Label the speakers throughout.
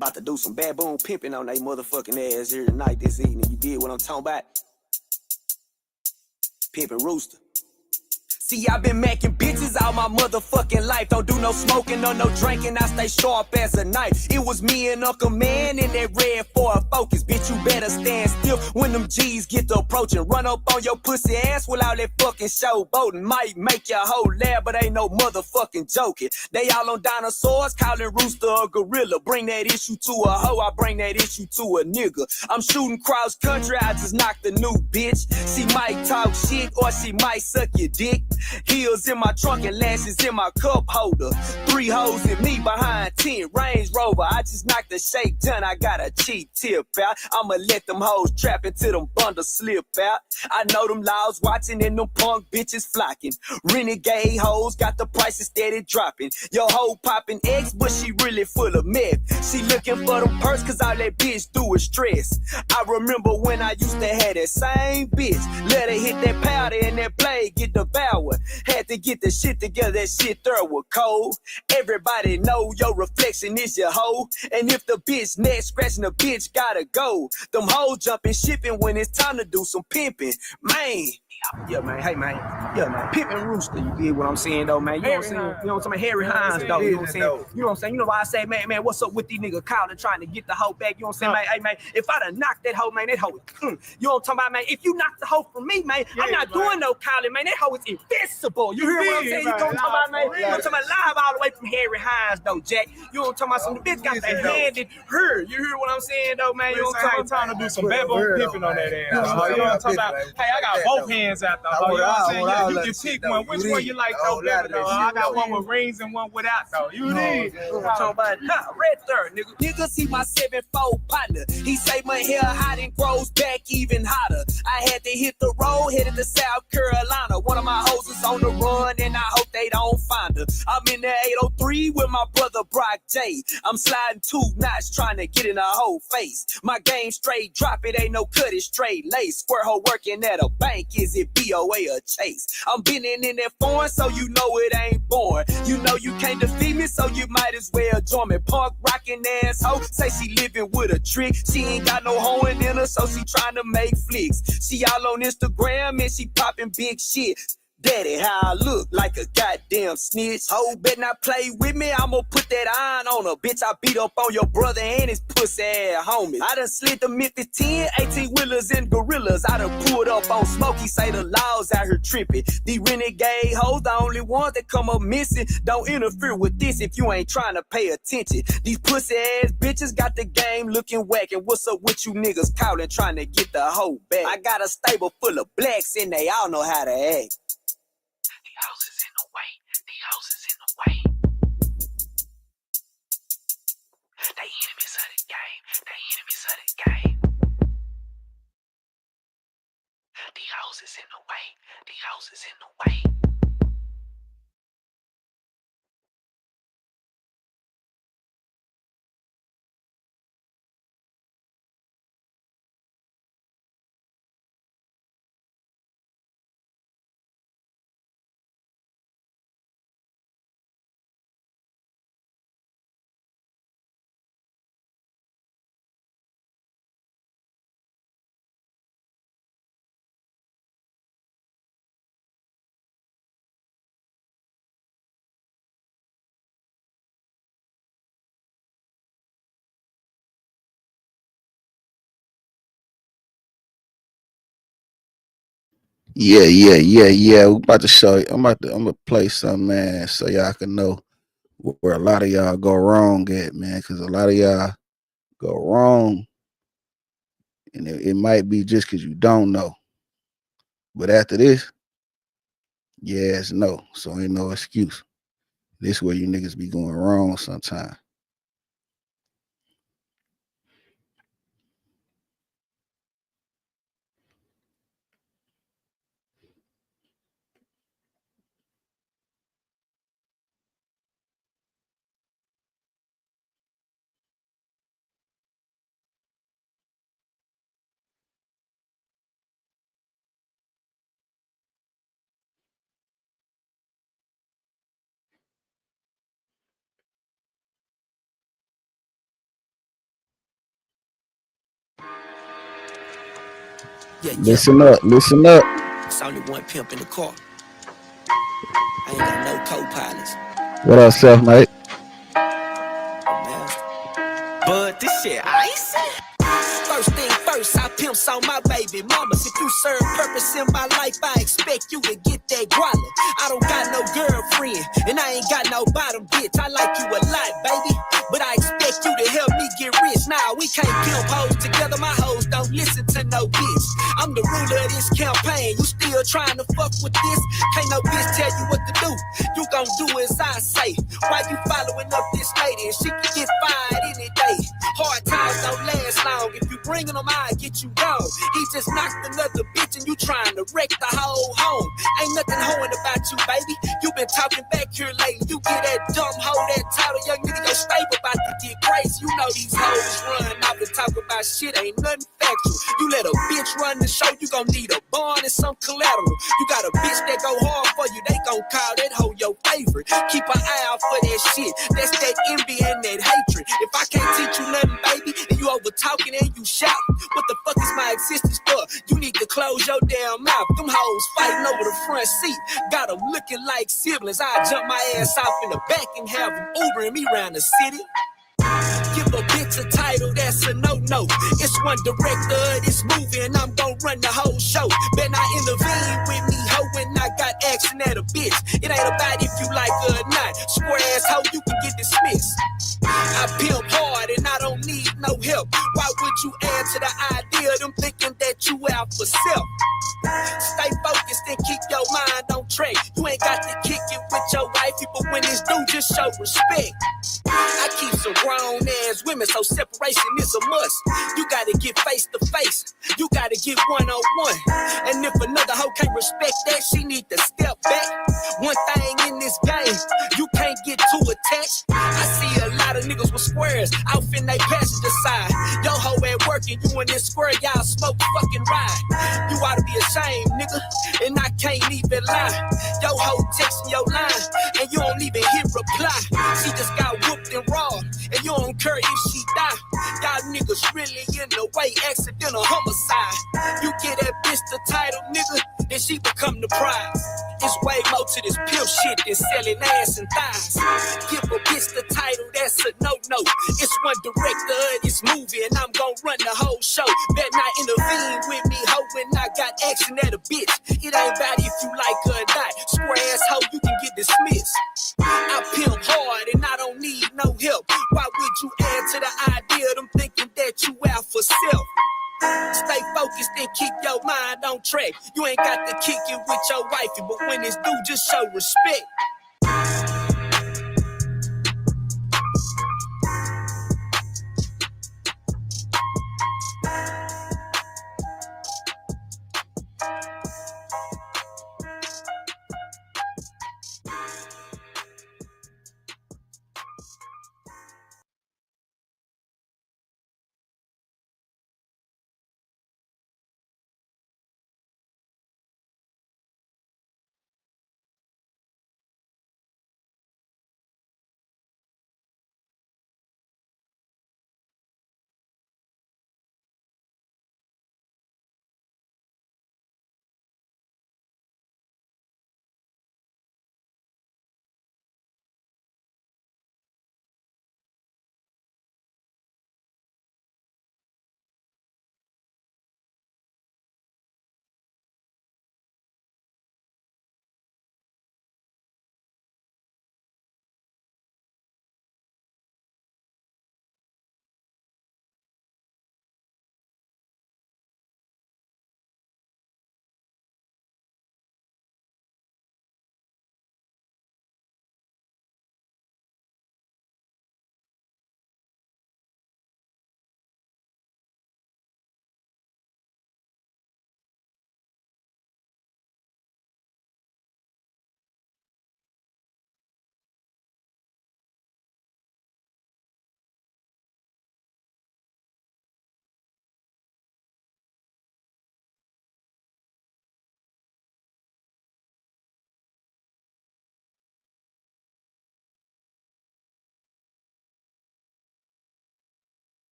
Speaker 1: About to do some baboon pimping on they motherfucking ass here tonight this evening. You did what I'm talking about? Pimpin' Rooster. See, I been macking bitches all my motherfucking life. Don't do no smoking or no drinking, I stay sharp as a knife. It was me and Uncle Man in that red Ford Focus. Bitch, you better stand still when them G's get to approaching. Run up on your pussy ass without that fucking showboating. Might make your whole laugh, but ain't no motherfucking joking. They all on dinosaurs, calling Rooster a gorilla. Bring that issue to a hoe, I bring that issue to a nigga. I'm shooting cross country, I just knocked a new bitch. She might talk shit or she might suck your dick. Heels in my trunk and lashes in my cup holder. 3 hoes in me behind 10 Range Rover. I just knocked the shake done, I got a cheap tip out. I'ma let them hoes trap until them bundles slip out. I know them laws watching and them punk bitches flocking. Renegade hoes got the prices steady dropping. Yo hoe popping eggs, but she really full of meth. She looking for them purse cause all that bitch do is stress. I remember when I used to have that same bitch. Let her hit that powder and that blade get devoured. Had to get the shit together, that shit there was cold. Everybody know your reflection is your hoe. And if the bitch neck scratching, the bitch gotta go. Them hoes jumping shipping when it's time to do some pimping. Man. Yeah, man. Hey, man. Yeah, man. Pimpin' Rooster, you did what I'm saying, though, man. You know what I'm saying? You know what I'm saying? Harry Hines, though. You know what I'm saying? You know what I'm saying? You know why I say, man, what's up with these niggas calling, trying to get the hoe back? You know what I'm saying, man? Hey, man, if I'd have knocked that hoe, man, that hoe, you know what I'm talking about, man? If you knock the hoe from me, man, I'm not doing no calling, man. That hoe is invincible. You hear what I'm saying? You know what I'm talking about, man? You know what I'm talking about? Live all the way from Harry Hines, though, Jack. You know what I'm talking about? Some the bitch got that handed her. You hear what I'm saying, though, man? You know what I'm talking about?
Speaker 2: Time to do some baboon pimping on that ass. You know what I'm talking about? Hey, I got both hands out though. You know what I'm saying? You can pick one. Which one you like though better though? I got one with rings and one without though. You need.
Speaker 1: I'm talking about red third, nigga. Nigga see my 7-4 partner. He say my hair hot and grows back even hotter. I had to hit the road, headed to South Carolina. One of my hoes is on the run and I hope they don't find her. I'm in the 803 with my brother Brock J. I'm sliding 2 knots trying to get in her whole face. My game straight drop, it ain't no cut, it straight lace. Square hoe working at a bank, is it BOA or Chase? I'm bending in that foreign, so you know it ain't born. You know you can't defeat me, so you might as well join me. Punk rockin' asshole, say she living with a trick. She ain't got no hoeing in her, so she trying to make flicks. She all on Instagram and she popping big shit. Daddy, how I look like a goddamn snitch. Ho, better not play with me, I'ma put that iron on her. Bitch, I beat up on your brother and his pussy ass homies. I done slid the Memphis 10, 18-wheelers and gorillas. I done pulled up on Smokey, say the laws out here tripping. These renegade hoes, the only ones that come up missing. Don't interfere with this if you ain't trying to pay attention. These pussy ass bitches got the game looking whack. And what's up with you niggas calling, trying to get the hoe back? I got a stable full of blacks and they all know how to act. The house is in the way. The house is in the way. They enemies of the game. They enemies of the game. The house is in the way. The house is in the way.
Speaker 3: Yeah. We about to show you. I'm gonna play some, man, so y'all can know where a lot of y'all go wrong at, man. Because a lot of y'all go wrong, and it might be just because you don't know. But after this, yes, no. So ain't no excuse. This where you niggas be going wrong sometimes.
Speaker 1: Yeah, yeah.
Speaker 3: Listen up, listen up.
Speaker 1: It's only one pimp in the car. I ain't got no co-pilots.
Speaker 3: What up, self, mate?
Speaker 1: But this shit icy. First thing first, I pimps on my baby mamas. If you serve purpose in my life, I expect you to get that guala. I don't got no girlfriend, and I ain't got no bottom bitch. I like you a lot, baby, but I expect you to help me get rich. Nah, we can't pimp hoes together. My hoes don't listen to no bitch. I'm the ruler of this campaign. You still trying to fuck with this? Can't no bitch tell you what to do. You gon' do as I say. Why you following up this lady? And she can get fired any day. Hard times don't last long. If you bringing them, I get you gone. He just knocked another bitch and you trying to wreck the whole home. Ain't nothing hoeing about you, baby. You been talking back here lately. You get that dumb hoe, that title, young nigga go stable about to get crazy. You know these hoes run off and talk about shit. Ain't nothing factual. You let a bitch run the show, you gon' need a bond and some collateral. You got a bitch that go hard for you, they gon' call that hoe your favorite. Keep an eye out for that shit. That's that envy and that hatred. If I can't teach you nothing, baby, and you over talking and you shout, what the fuck is my existence for? You need to close your damn mouth. Them hoes fighting over the front seat. Got them looking like siblings. I jump my ass off in the back and have them Ubering me around the city. Give a bitch a title, that's a no-no. It's one director of this movie and I'm gon' run the whole show. Better not intervene with me, ho, when I got action at a bitch. It ain't about if you like her or not. Square ass hoe, you can get dismissed. I pimp hard and I don't need no help. Why would you add to the idea of them thinking that you out for self? Stay focused and keep your mind on track. You ain't got to kick it with your wifey, but when it's due, just show respect. I keep some grown ass women, so separation is a must. You gotta get face to face. You gotta get one on one. And if another hoe can't respect that, she need to step back. One thing in this game, you can't get too attached. I see a lot of niggas with squares out in they passenger side. Yo hoe at work and you in this square, y'all smoke fucking ride. You ought to be ashamed, nigga, and I can't even lie. Yo hoe texting your line and you don't even hit reply. She just got whooped and raw, and you don't care if she die. Y'all niggas really in the way, accidental homicide. You get that bitch the title, nigga, then she become the prize. It's way more to this pimp shit than selling ass and thighs. Give a bitch the title, that's a no-no. It's one director of this movie, and I'm gon' run the whole show. Better not intervene with me, ho, when I got action at a bitch. It ain't about if you like her or not. Square ass hoe, you can get dismissed. I pimp hard and I don't need no help. Why would you add to the idea of them thinking that you out for self? Stay focused and keep your mind on track. You ain't got to kick it with your wifey, but when it's due, just show respect.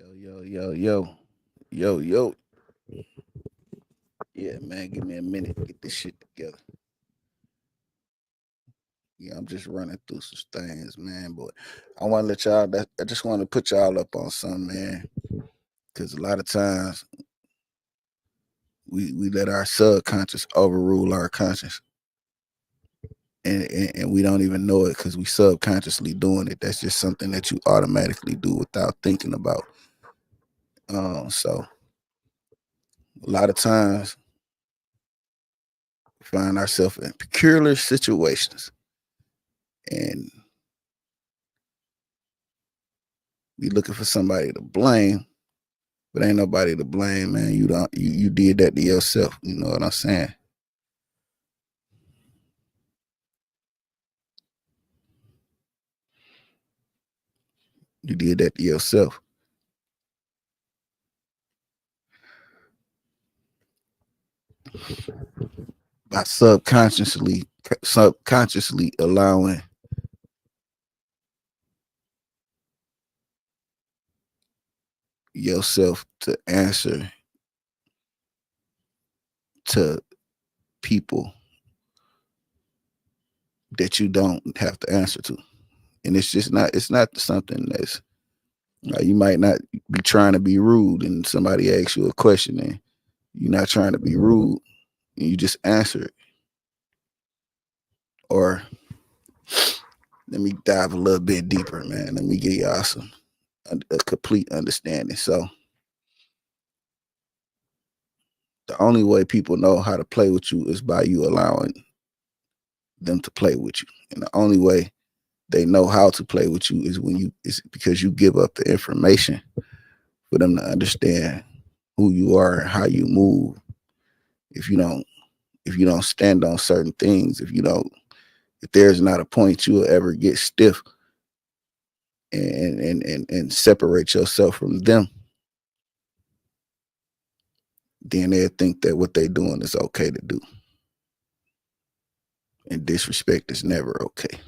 Speaker 3: Yo. Yo, yo. Yeah, man, give me a minute to get this shit together. Yeah, I'm just running through some things, man. But I want to let y'all, I just want to put y'all up on something, man. Because a lot of times we let our subconscious overrule our conscious. And we don't even know it because we subconsciously doing it. That's just something that you automatically do without thinking about. So a lot of times we find ourselves in peculiar situations and we looking for somebody to blame, but ain't nobody to blame, man. You did that to yourself. You know what I'm saying? You did that to yourself. By subconsciously allowing yourself to answer to people that you don't have to answer to. And it's not something that's you might not be trying to be rude and somebody asks you a question and you're not trying to be rude and you just answer it. Or let me dive a little bit deeper, man. Let me give y'all a complete understanding. So the only way people know how to play with you is by you allowing them to play with you. And the only way they know how to play with you is because you give up the information for them to understand who you are and how you move. If you don't stand on certain things, if there's not a point you'll ever get stiff and separate yourself from them, then they'll think that what they're doing is okay to do. And disrespect is never okay.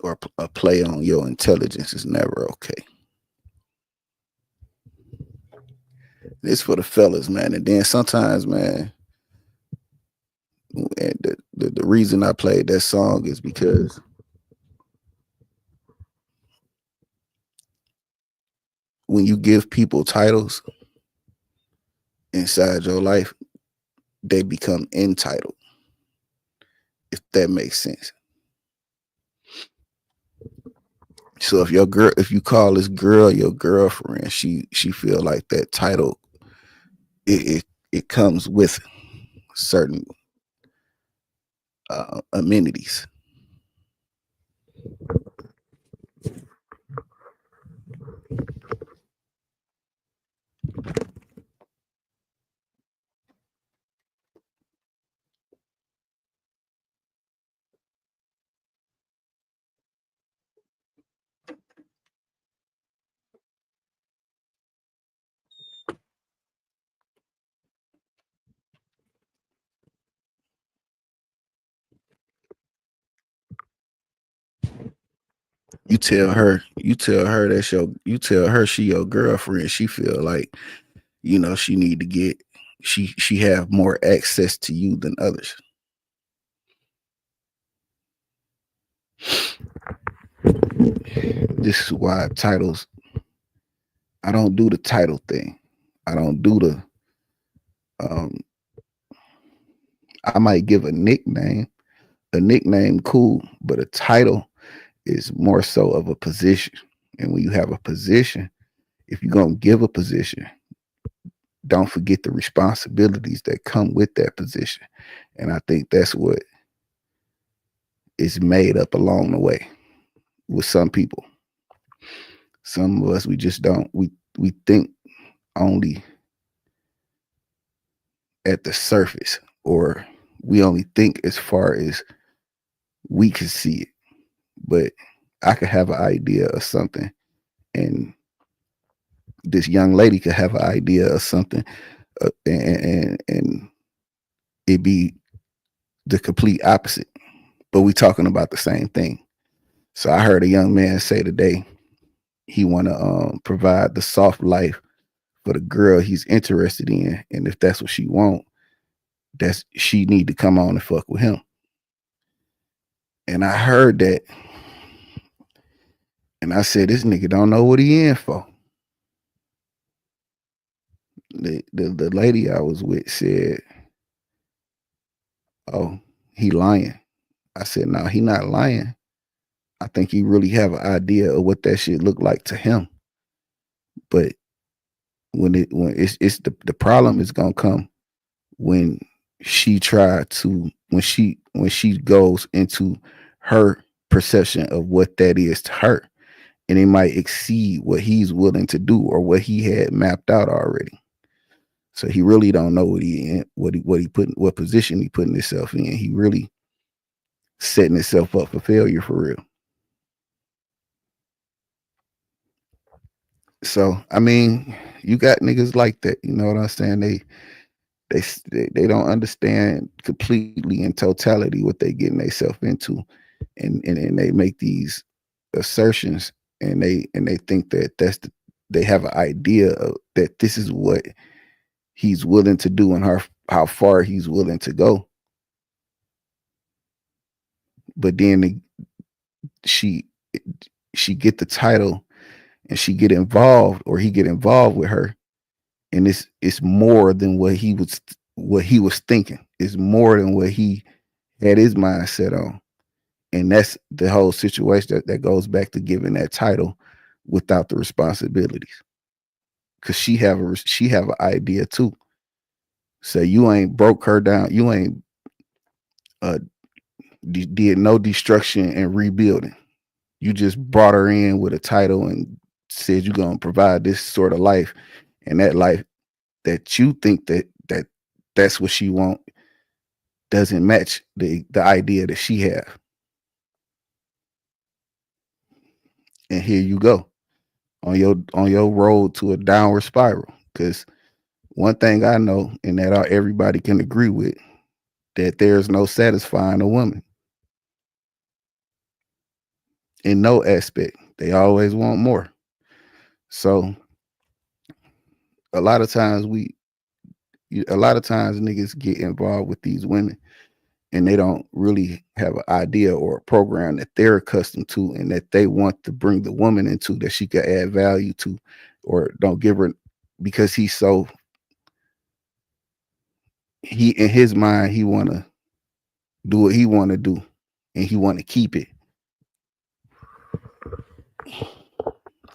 Speaker 3: Or a play on your intelligence is never okay. It's for the fellas, man. And then sometimes, man, and the reason I played that song is because when you give people titles inside your life, they become entitled, if that makes sense. So if you call this girl your girlfriend, she feel like that title, it comes with certain amenities. You tell her she your girlfriend. She feel like, she need to get, she have more access to you than others. This is why titles, I don't do the title thing. I don't do um, I might give a nickname cool, but a title is more so of a position. And when you have a position, if you're going to give a position, don't forget the responsibilities that come with that position. And I think that's what is made up along the way with some people. Some of us, we just don't, we think only at the surface, or we only think as far as we can see it. But I could have an idea of something, and this young lady could have an idea of something, and it be the complete opposite. But we talking about the same thing. So I heard a young man say today, he want to provide the soft life for the girl he's interested in, and if that's what she want, she need to come on and fuck with him. And I heard that, and I said, this nigga don't know what he in for. The lady I was with said, oh, he lying. I said, no, he not lying. I think he really have an idea of what that shit look like to him. But when it's the problem is gonna come when she goes into her perception of what that is to her, and it might exceed what he's willing to do or what he had mapped out already. So he really don't know what position he putting himself in. He really setting himself up for failure for real. So I mean, you got niggas like that. You know what I'm saying? They don't understand completely in totality what they getting themselves into, and they make these assertions, and they think that they have an idea of that this is what he's willing to do and how far he's willing to go. But then she get the title and she get involved, or he get involved with her, and it's more than what he was thinking. It's more than what he had his mind set on. And that's the whole situation that goes back to giving that title without the responsibilities. Cause she have an idea too. So you ain't broke her down. You ain't did no destruction and rebuilding. You just brought her in with a title and said you're gonna provide this sort of life, and that life that you think that's what she want doesn't match the idea that she have. And here you go on your road to a downward spiral. Because one thing I know, and that everybody can agree with, that there's no satisfying a woman in no aspect. They always want more. So a lot of times niggas get involved with these women, and they don't really have an idea or a program that they're accustomed to and that they want to bring the woman into, that she could add value to, or don't give her, because in his mind, he want to do what he want to do, and he want to keep it.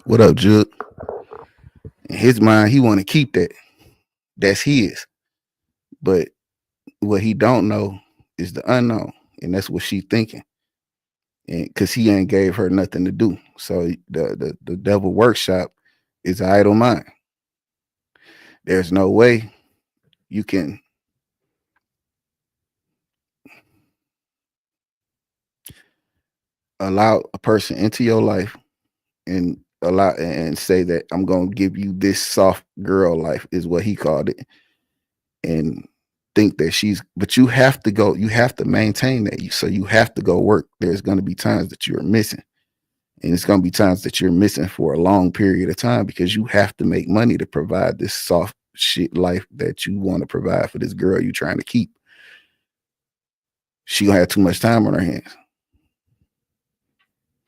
Speaker 3: What up, Jug? In his mind, he want to keep that. That's his. But what he don't know is the unknown, and that's what she thinking. And because he ain't gave her nothing to do, so the devil workshop is an idle mind. There's no way you can allow a person into your life and say that I'm gonna give you this soft girl life, is what he called it, and think that but you have to maintain that. So you have to go work. There's gonna be times that you're missing. And it's going to be times that you're missing for a long period of time, because you have to make money to provide this soft shit life that you want to provide for this girl you're trying to keep. She gonna have too much time on her hands.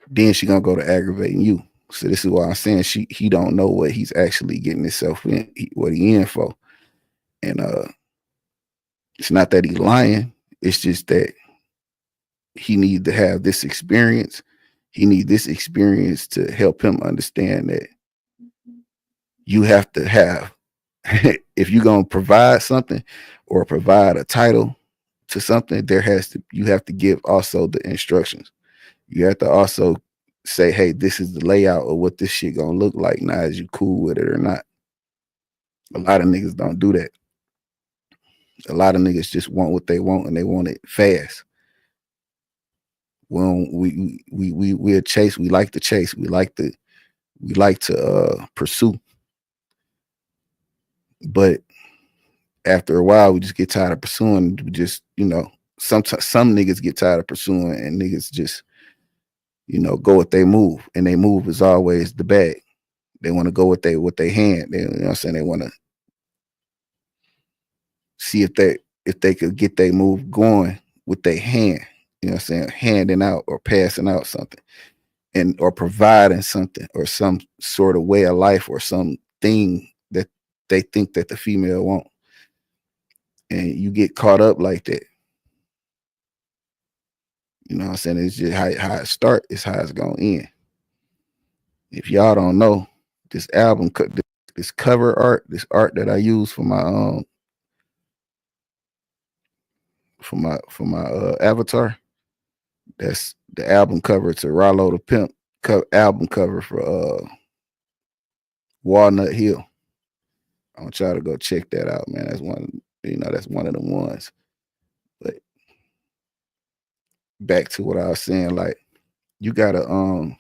Speaker 3: Then she gonna go to aggravating you. So this is why I'm saying he don't know what he's actually getting himself in, what he in for. And it's not that he's lying. It's just that he needs to have this experience. He needs this experience to help him understand that you have to have, if you're going to provide something or provide a title to something, you have to give also the instructions. You have to also say, hey, this is the layout of what this shit going to look like. Now, is you cool with it or not? A lot of niggas don't do that. A lot of niggas just want what they want, and they want it fast. Well, we're chase. We like to chase. We like to pursue. But after a while, we just get tired of pursuing. We just, some niggas get tired of pursuing, and niggas just, go with they move, and they move is always the bag. They want to go with they hand. They, what I'm saying, they want to see if they could get their move going with their hand. What I'm saying, handing out or passing out something, and or providing something or some sort of way of life or something that they think that the female want, and you get caught up like that. What I'm saying, it's just how it start is how it's gonna end. If y'all don't know, this album, this cover art, this art that I use for my avatar, that's the album cover to Rollo the Pimp album cover for Walnut Hill. I want y'all to go check that out, man. That's one of the ones. But back to what I was saying, like, you gotta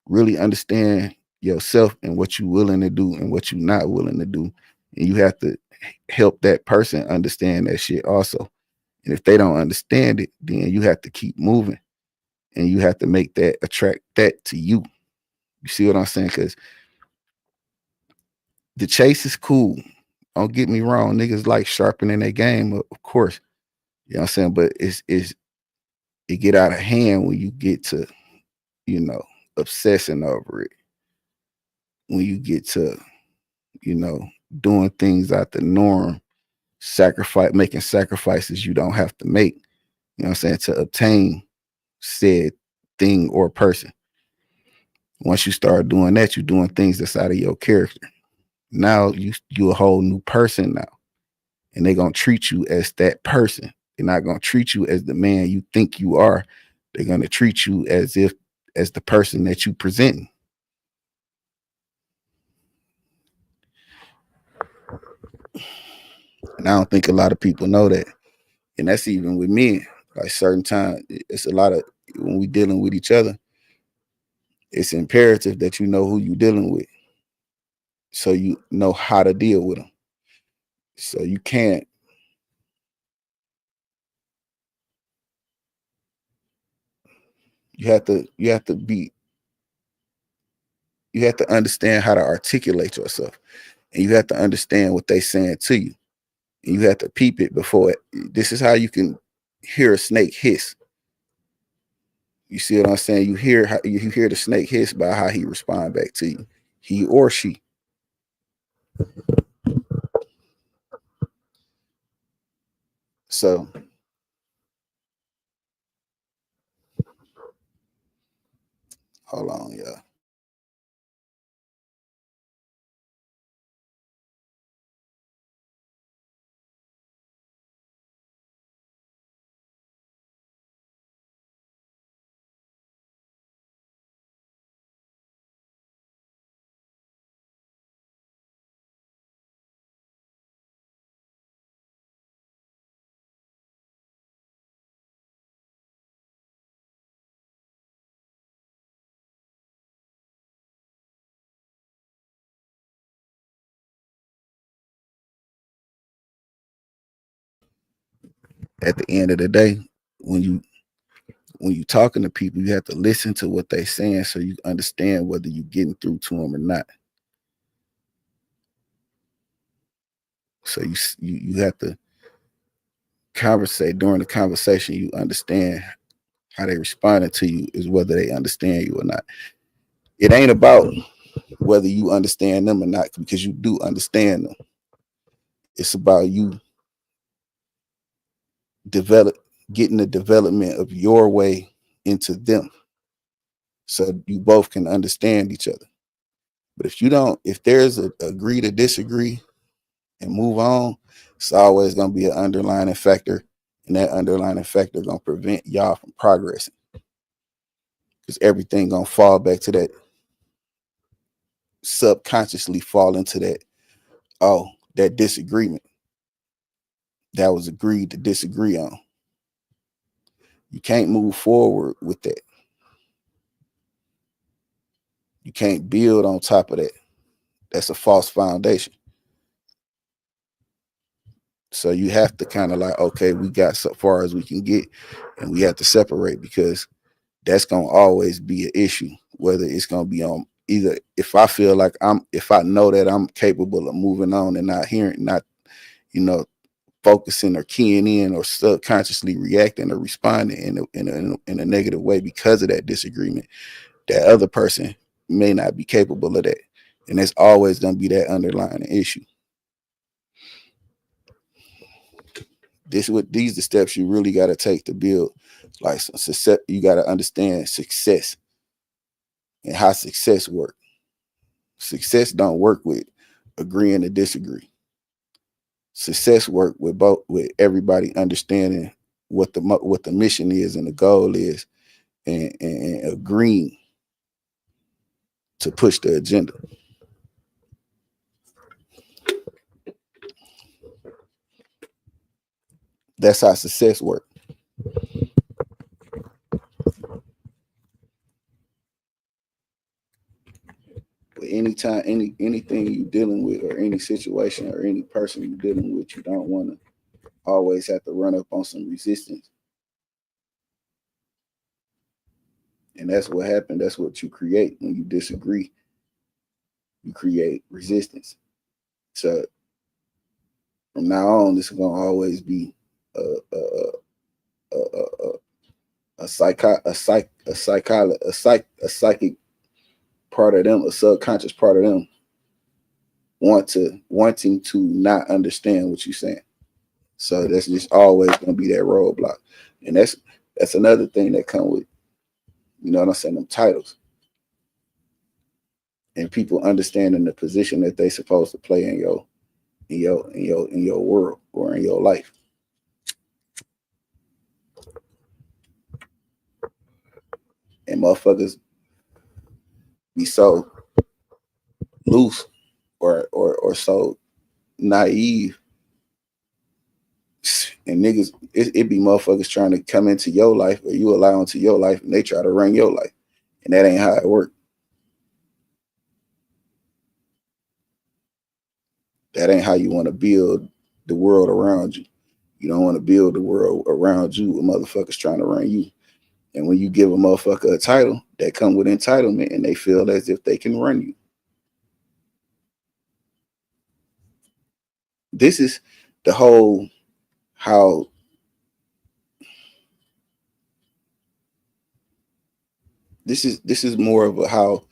Speaker 3: really understand yourself and what you're willing to do and what you're not willing to do. And you have to help that person understand that shit also. And if they don't understand it, then you have to keep moving, and you have to make that attract that to you. You see what I'm saying? Because the chase is cool. Don't get me wrong. Niggas like sharpening their game, of course. You know what I'm saying? But it get out of hand when you get to, obsessing over it. When you get to, doing things out the norm, making sacrifices you don't have to make, what I'm saying, to obtain said thing or person. Once you start doing that, you're doing things that's out of your character. Now you a whole new person now. And they're gonna treat you as that person. They're not gonna treat you as the man you think you are. They're gonna treat you as the person that you present. And I don't think a lot of people know that. And that's even with men. Like certain times, it's a lot of, when we dealing with each other, it's imperative that you know who you're dealing with, so you know how to deal with them. So you can't, you have to understand how to articulate yourself, and you have to understand what they saying to you. And you have to peep it before it. This is how you can hear a snake hiss. You see what I'm saying? You hear the snake hiss by how he respond back to you, he or she. So hold on, y'all. At the end of the day, when you talking to people, you have to listen to what they saying so you understand whether you're getting through to them or not. So you have to conversate. During the conversation, you understand how they responding to you is whether they understand you or not. It ain't about whether you understand them or not, because you do understand them. It's about you getting the development of your way into them, so you both can understand each other. But if there's a agree to disagree and move on, it's always going to be an underlying factor, and that underlying factor going to prevent y'all from progressing, because everything going to fall back to that, subconsciously fall into that, that disagreement that was agreed to disagree on. You can't move forward with that. You can't build on top of that. That's a false foundation. So you have to kind of like, okay, we got so far as we can get, and we have to separate, because that's gonna always be an issue. Whether it's gonna be on either if I feel like if I know that I'm capable of moving on and not hearing, not you know focusing or keying in or subconsciously reacting or responding in a negative way because of that disagreement, that other person may not be capable of that, and it's always gonna be that underlying issue. These the steps you really got to take to build like some success. You got to understand success and how success work. Success don't work with agreeing to disagree. Success work with everybody understanding what the mission is and the goal is, and agreeing to push the agenda. That's how success work. But anytime anything you dealing with, or any situation or any person you dealing with, you don't want to always have to run up on some resistance. And that's what happened. That's what you create when you disagree. You create resistance. So from now on, this is gonna always be a a a a, a psychic part of them, a subconscious part of them, wanting to not understand what you're saying. So that's just always gonna be that roadblock, and that's another thing that come with, what I'm saying, them titles, and people understanding the position that they supposed to play in your world or in your life. And motherfuckers be so loose or so naive, and niggas, it be motherfuckers trying to come into your life, or you allow into your life, and they try to run your life, and that ain't how it works. That ain't how you want to build the world around you. You don't want to build the world around you with motherfuckers trying to run you. And when you give a motherfucker a title, that come with entitlement, and they feel as if they can run you. This is the whole how this is more of a how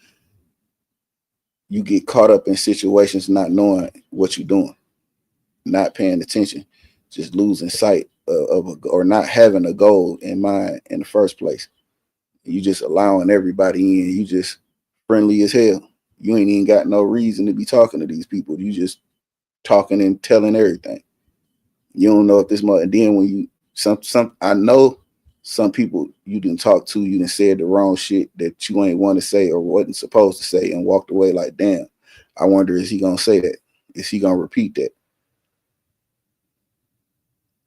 Speaker 3: you get caught up in situations not knowing what you're doing, not paying attention, just losing sight or not having a goal in mind in the first place. You just allowing everybody in. You just friendly as hell. You ain't even got no reason to be talking to these people. You just talking and telling everything. You don't know if this much. And then when you I know some people you didn't talk to, you didn't said the wrong shit that you ain't want to say or wasn't supposed to say, and walked away like, damn, I wonder, is he gonna say that? Is he gonna repeat that?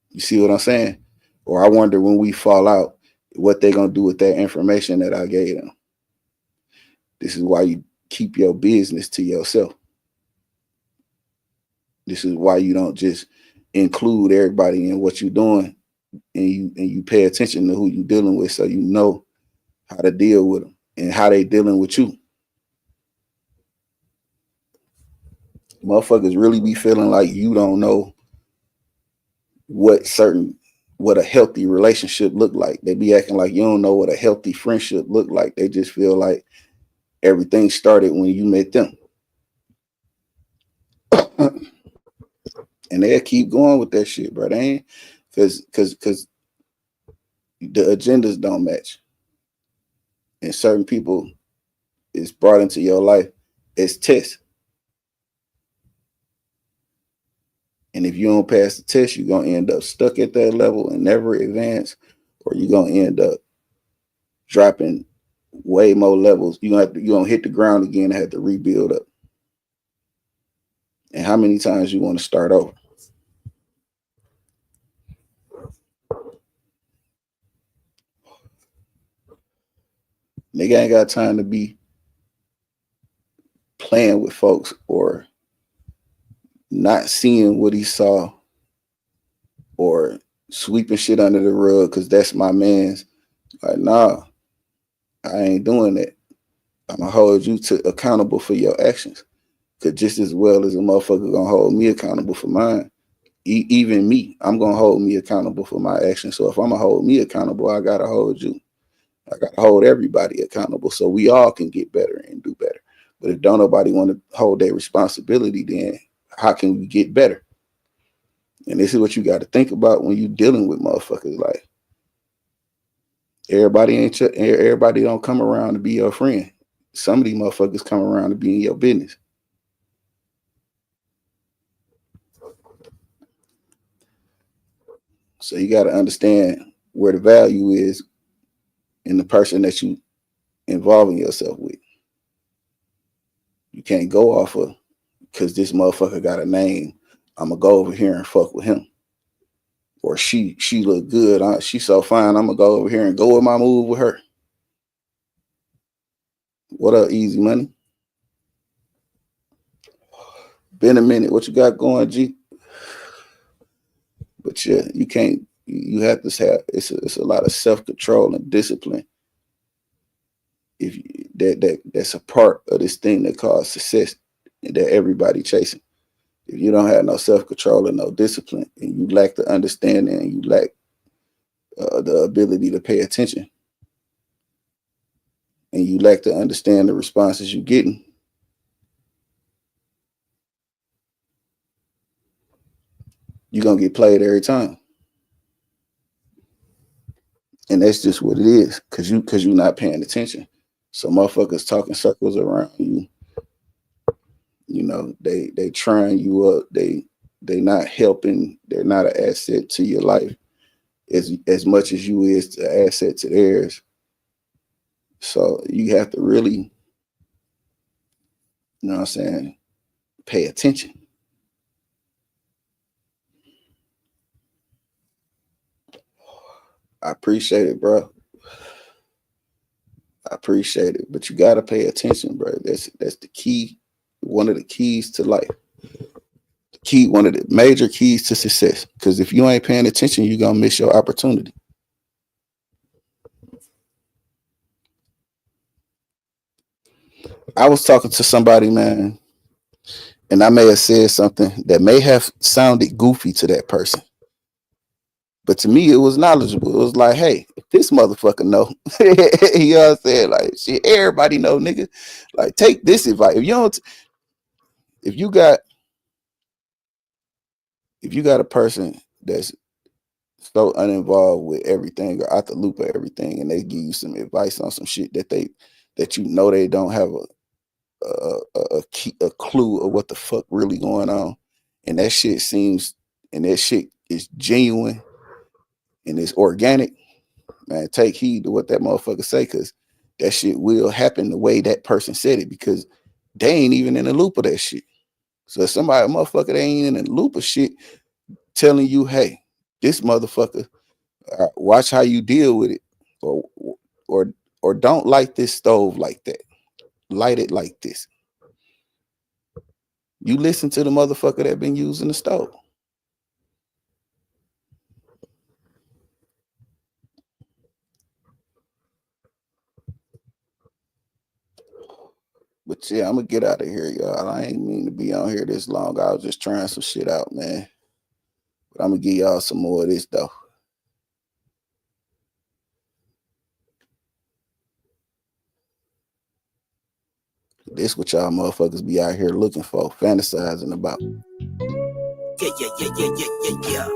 Speaker 3: You see what I'm saying? Or I wonder, when we fall out, what they gonna do with that information that I gave them. This is why you keep your business to yourself. This is why you don't just include everybody in what you're doing, and you pay attention to who you're dealing with, so you know how to deal with them and how they dealing with you. Motherfuckers really be feeling like you don't know what a healthy relationship look like. They be acting like you don't know what a healthy friendship look like. They just feel like everything started when you met them. And they'll keep going with that shit, bro. They ain't, cause the agendas don't match. And certain people is brought into your life as tests. And if you don't pass the test, you're gonna end up stuck at that level and never advance, or you're gonna end up dropping way more levels. You're gonna hit the ground again and have to rebuild up. And how many times you want to start over? Nigga ain't got time to be playing with folks or not seeing what he saw, or sweeping shit under the rug because that's my man's. Like, nah. I ain't doing that. I'm gonna hold you accountable for your actions. Cause just as well as a motherfucker gonna hold me accountable for mine, even me, I'm gonna hold me accountable for my actions. So if I'm gonna hold me accountable, I gotta hold you. I gotta hold everybody accountable so we all can get better and do better. But if don't nobody want to hold their responsibility, then how can we get better? And this is what you got to think about when you dealing with motherfuckers. Like everybody don't come around to be your friend. Some of these motherfuckers come around to be in your business. So you got to understand where the value is in the person that you involving yourself with. You can't go off of because this motherfucker got a name. I'm gonna go over here and fuck with him. Or she look good. She so fine. I'm gonna go over here and go with my move with her. What up, Easy Money? Been a minute. What you got going, G? But yeah, you can't. You have to have. It's a lot of self-control and discipline. If that's a part of this thing that calls success that everybody chasing. If you don't have no self-control and no discipline, and you lack the understanding, and you lack the ability to pay attention, and you lack to understand the responses you're getting, you're gonna get played every time. And that's just what it is, cause you're not paying attention. So motherfuckers talking circles around you. You know, they trying you up. They not helping. They're not an asset to your life as much as you is an asset to theirs. So you have to really, you know what I'm saying, pay attention. I appreciate it, bro. I appreciate it, but you gotta pay attention, bro. That's the key. One of the keys to life. One of the major keys to success. Because if you ain't paying attention, you're gonna miss your opportunity. I was talking to somebody, man, and I may have said something that may have sounded goofy to that person. But to me, it was knowledgeable. It was like, hey, if this motherfucker know, you know what I'm saying? Like, shit, everybody know, nigga. Like, take this advice. If you got a person that's so uninvolved with everything or out the loop of everything, and they give you some advice on some shit that you know they don't have a clue of what the fuck really going on, and that shit is genuine and it's organic, man, take heed to what that motherfucker say, because that shit will happen the way that person said it, because they ain't even in the loop of that shit. So if somebody, motherfucker, they ain't in the loop of shit telling you, hey, this motherfucker, watch how you deal with it, or don't light this stove like that. Light it like this. You listen to the motherfucker that been using the stove. But yeah, I'm gonna get out of here, y'all. I ain't mean to be on here this long. I was just trying some shit out, man. But I'm gonna give y'all some more of this though. This what y'all motherfuckers be out here looking for, fantasizing about.
Speaker 1: Yeah.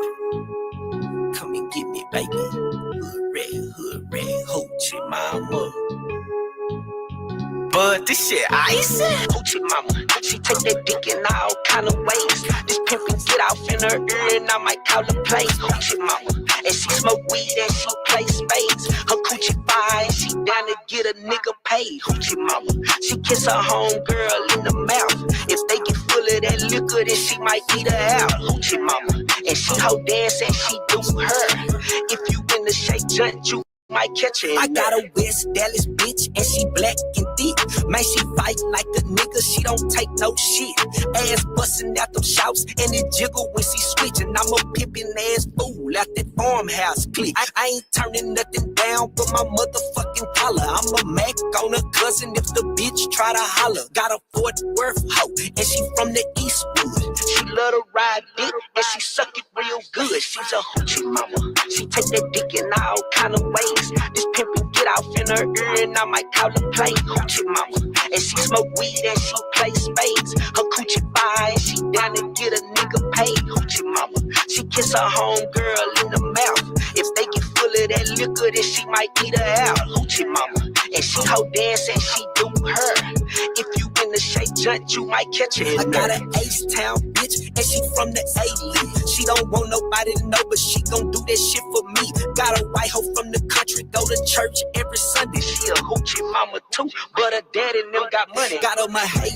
Speaker 1: Come and get me, baby. Hood red, hoochie mama. But this shit icy. Hoochie mama, she take that dick in all kind of ways. This pimpin' get off in her ear and I might call the play. Hoochie mama, and she smoke weed and she play spades. Her coochie fire and she down to get a nigga paid. Hoochie mama, she kiss her homegirl in the mouth. If they get full of that liquor, then she might eat her out. Hoochie mama, and she hoe dance and she do her. If you in the shake junk, you might catch her. I got a West Dallas bitch and she black and thick. Man, she fight like a nigga, she don't take no shit. Ass busting out them shouts and it jiggle when she switching. I'm a pimpin' ass fool out that farmhouse clique. I ain't turning nothing down but my motherfucking collar. I'm a Mac on a cousin if the bitch try to holler. Got a Fort Worth hoe and she from the Eastwood. She love to ride dick and she suck it real good. She's a hoochie mama. She take that dick in all kind of ways. This pimpin' get off in her ear and I might call her play hoochie mama. And she smoke weed and she play spades. Her coochie fire and she down to get a nigga paid hoochie mama. She kiss her homegirl in the mouth. If they get full of that liquor then she might eat her out hoochie mama. And she hoe dance and she do her. If you in the shake joint you might catch her. I got an H-Town bitch and she from the A-League. She don't want nobody to know but she gon' do that shit for me. Got a white hoe from the country, go to church every Sunday. She a hoochie mama too, but her daddy and them got money. Got on my hay